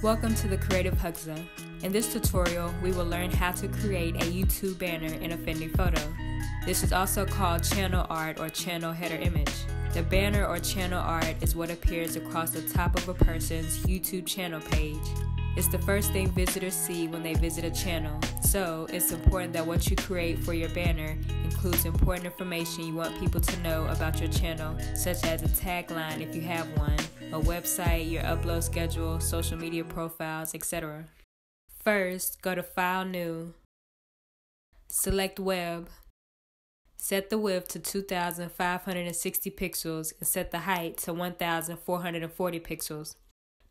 Welcome to the Creative Hagja. In this tutorial, we will learn how to create a YouTube banner in Affinity Photo. This is also called channel art or channel header image. The banner or channel art is what appears across the top of a person's YouTube channel page. It's the first thing visitors see when they visit a channel, so it's important that what you create for your banner includes important information you want people to know about your channel, such as a tagline if you have one, a website, your upload schedule, social media profiles, etc. First, go to File, New, select Web, set the width to 2,560 pixels and set the height to 1,440 pixels.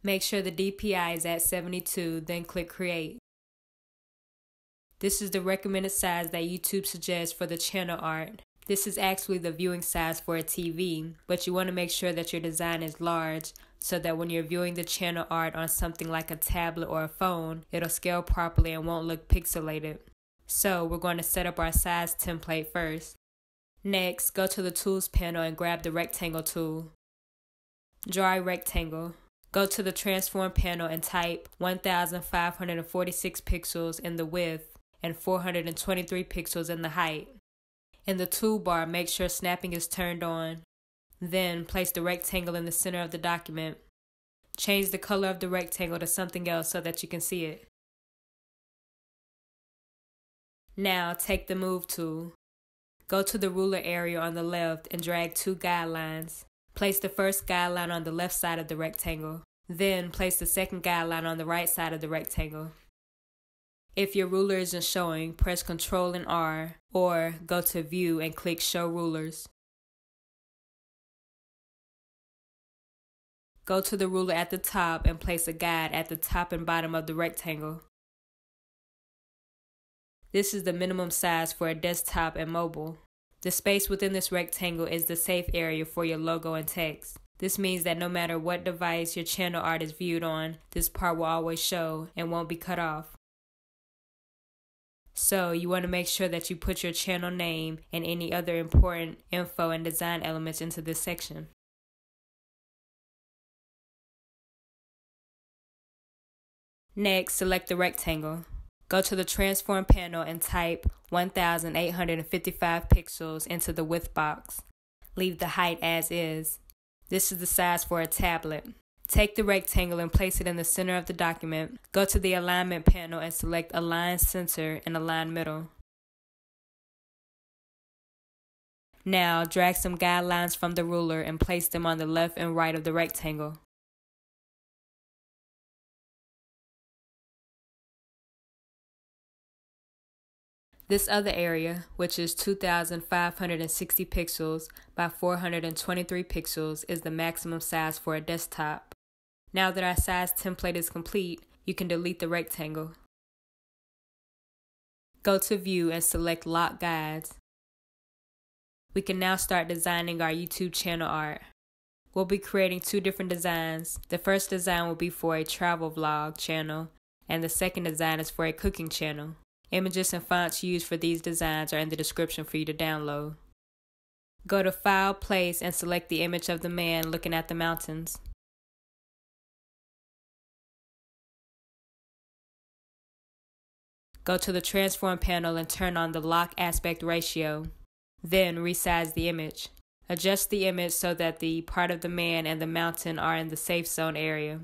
Make sure the DPI is at 72, then click Create. This is the recommended size that YouTube suggests for the channel art. This is actually the viewing size for a TV, but you want to make sure that your design is large so that when you're viewing the channel art on something like a tablet or a phone, it'll scale properly and won't look pixelated. So we're going to set up our size template first. Next, go to the Tools panel and grab the Rectangle tool. Draw a rectangle. Go to the Transform panel and type 1,546 pixels in the width and 423 pixels in the height. In the toolbar, make sure snapping is turned on. Then place the rectangle in the center of the document. Change the color of the rectangle to something else so that you can see it. Now take the Move tool. Go to the ruler area on the left and drag two guidelines. Place the first guideline on the left side of the rectangle. Then place the second guideline on the right side of the rectangle. If your ruler isn't showing, press Ctrl and R, or go to View and click Show Rulers. Go to the ruler at the top and place a guide at the top and bottom of the rectangle. This is the minimum size for a desktop and mobile. The space within this rectangle is the safe area for your logo and text. This means that no matter what device your channel art is viewed on, this part will always show and won't be cut off. So you want to make sure that you put your channel name and any other important info and design elements into this section. Next, select the rectangle. Go to the Transform panel and type 1,855 pixels into the width box. Leave the height as is. This is the size for a tablet. Take the rectangle and place it in the center of the document. Go to the Alignment panel and select Align Center and Align Middle. Now drag some guidelines from the ruler and place them on the left and right of the rectangle. This other area, which is 2,560 pixels by 423 pixels, is the maximum size for a desktop. Now that our size template is complete, you can delete the rectangle. Go to View and select Lock Guides. We can now start designing our YouTube channel art. We'll be creating two different designs. The first design will be for a travel vlog channel, and the second design is for a cooking channel. Images and fonts used for these designs are in the description for you to download. Go to File, Place, and select the image of the man looking at the mountains. Go to the Transform panel and turn on the Lock Aspect Ratio. Then resize the image. Adjust the image so that the part of the man and the mountain are in the safe zone area.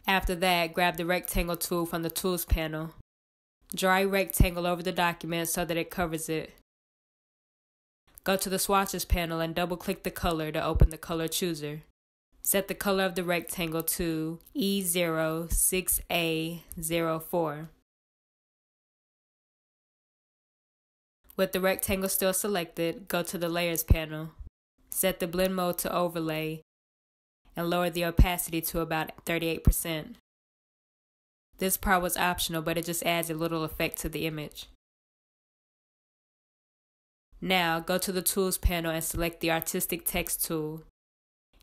After that, grab the Rectangle tool from the Tools panel. Draw a rectangle over the document so that it covers it. Go to the Swatches panel and double-click the color to open the color chooser. Set the color of the rectangle to E06A04. With the rectangle still selected, go to the Layers panel. Set the blend mode to Overlay and lower the opacity to about 38%. This part was optional, but it just adds a little effect to the image. Now, go to the Tools panel and select the Artistic Text tool.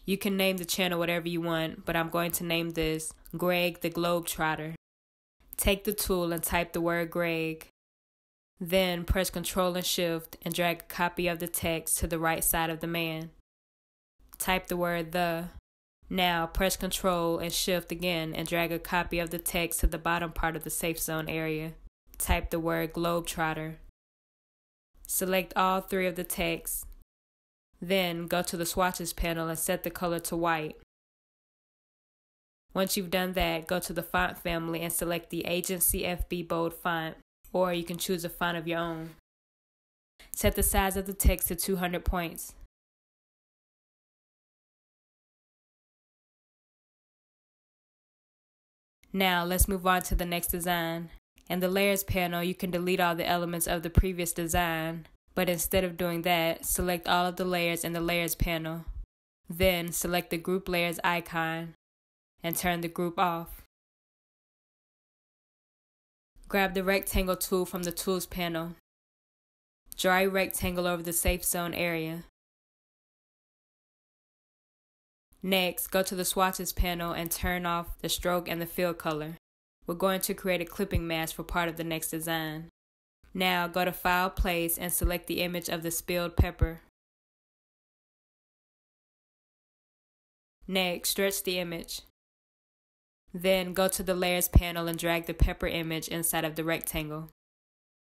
You can name the channel whatever you want, but I'm going to name this Greg the Globetrotter. Take the tool and type the word Greg. Then press Ctrl and Shift and drag a copy of the text to the right side of the man. type the word "the." Now press Ctrl and Shift again and drag a copy of the text to the bottom part of the safe zone area. Type the word "Globetrotter." Select all three of the texts. Then go to the swatches panel and set the color to white. Once you've done that, go to the font family and select the Agency FB Bold font, or you can choose a font of your own. Set the size of the text to 200 points. Now let's move on to the next design. In the Layers panel, you can delete all the elements of the previous design, but instead of doing that, select all of the layers in the Layers panel. Then select the Group Layers icon and turn the group off. Grab the Rectangle tool from the Tools panel. Draw a rectangle over the safe zone area. Next, go to the Swatches panel and turn off the stroke and the fill color. We're going to create a clipping mask for part of the next design. Now go to File, Place, and select the image of the spilled pepper. Next, stretch the image. Then go to the Layers panel and drag the pepper image inside of the rectangle.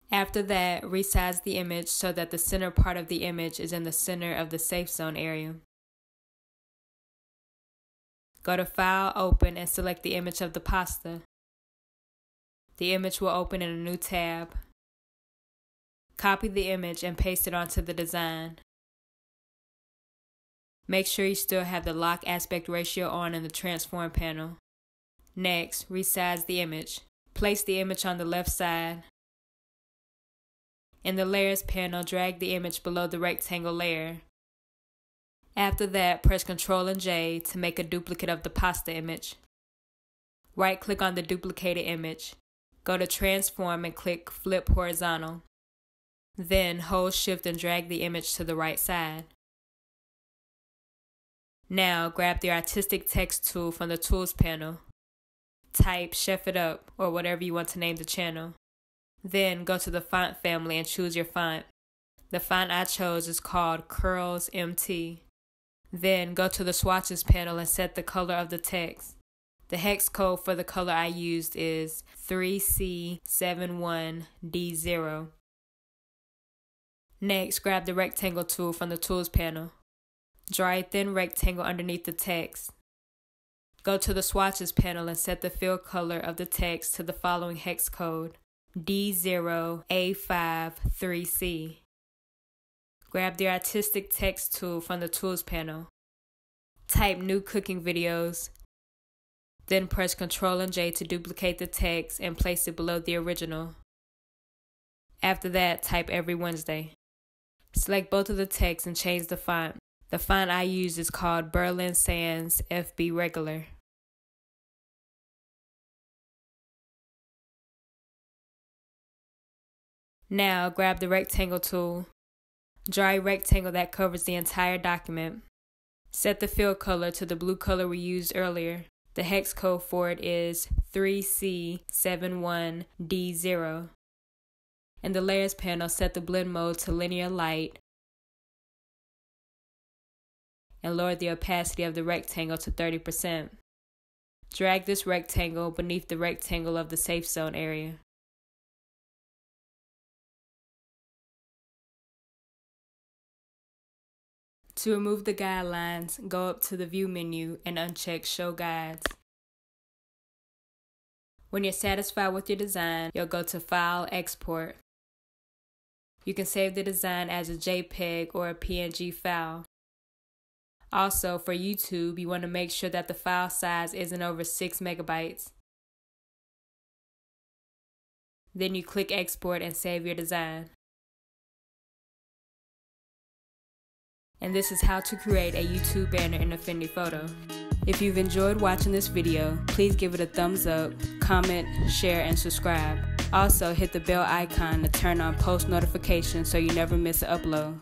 After that, resize the image so that the center part of the image is in the center of the safe zone area. Go to File, Open, and select the image of the pasta. The image will open in a new tab. Copy the image and paste it onto the design. Make sure you still have the lock aspect ratio on in the Transform panel. Next, resize the image. Place the image on the left side. In the Layers panel, drag the image below the rectangle layer. After that, press Ctrl and J to make a duplicate of the pasta image. Right-click on the duplicated image. Go to Transform and click Flip Horizontal. Then hold Shift and drag the image to the right side. Now grab the Artistic Text tool from the Tools panel. Type Chef It Up, or whatever you want to name the channel. Then go to the font family and choose your font. The font I chose is called Curls MT. Then go to the Swatches panel and set the color of the text. The hex code for the color I used is 3C71D0. Next, grab the Rectangle tool from the Tools panel. Draw a thin rectangle underneath the text. Go to the Swatches panel and set the fill color of the text to the following hex code, D0A53C. Grab the Artistic Text tool from the Tools panel. Type New Cooking Videos. Then press Ctrl and J to duplicate the text and place it below the original. After that, type Every Wednesday. Select both of the texts and change the font. The font I used is called Berlin Sans FB Regular. Now grab the Rectangle tool. Draw a rectangle that covers the entire document. Set the fill color to the blue color we used earlier. The hex code for it is 3C71D0. In the Layers panel, set the blend mode to linear light and lower the opacity of the rectangle to 30%. Drag this rectangle beneath the rectangle of the safe zone area. To remove the guidelines, go up to the View menu and uncheck Show Guides. When you're satisfied with your design, you'll go to File, Export. You can save the design as a JPEG or a PNG file. Also, for YouTube, you want to make sure that the file size isn't over 6 megabytes. Then you click Export and save your design. And this is how to create a YouTube banner in Affinity Photo. If you've enjoyed watching this video, please give it a thumbs up, comment, share, and subscribe. Also, hit the bell icon to turn on post notifications so you never miss an upload.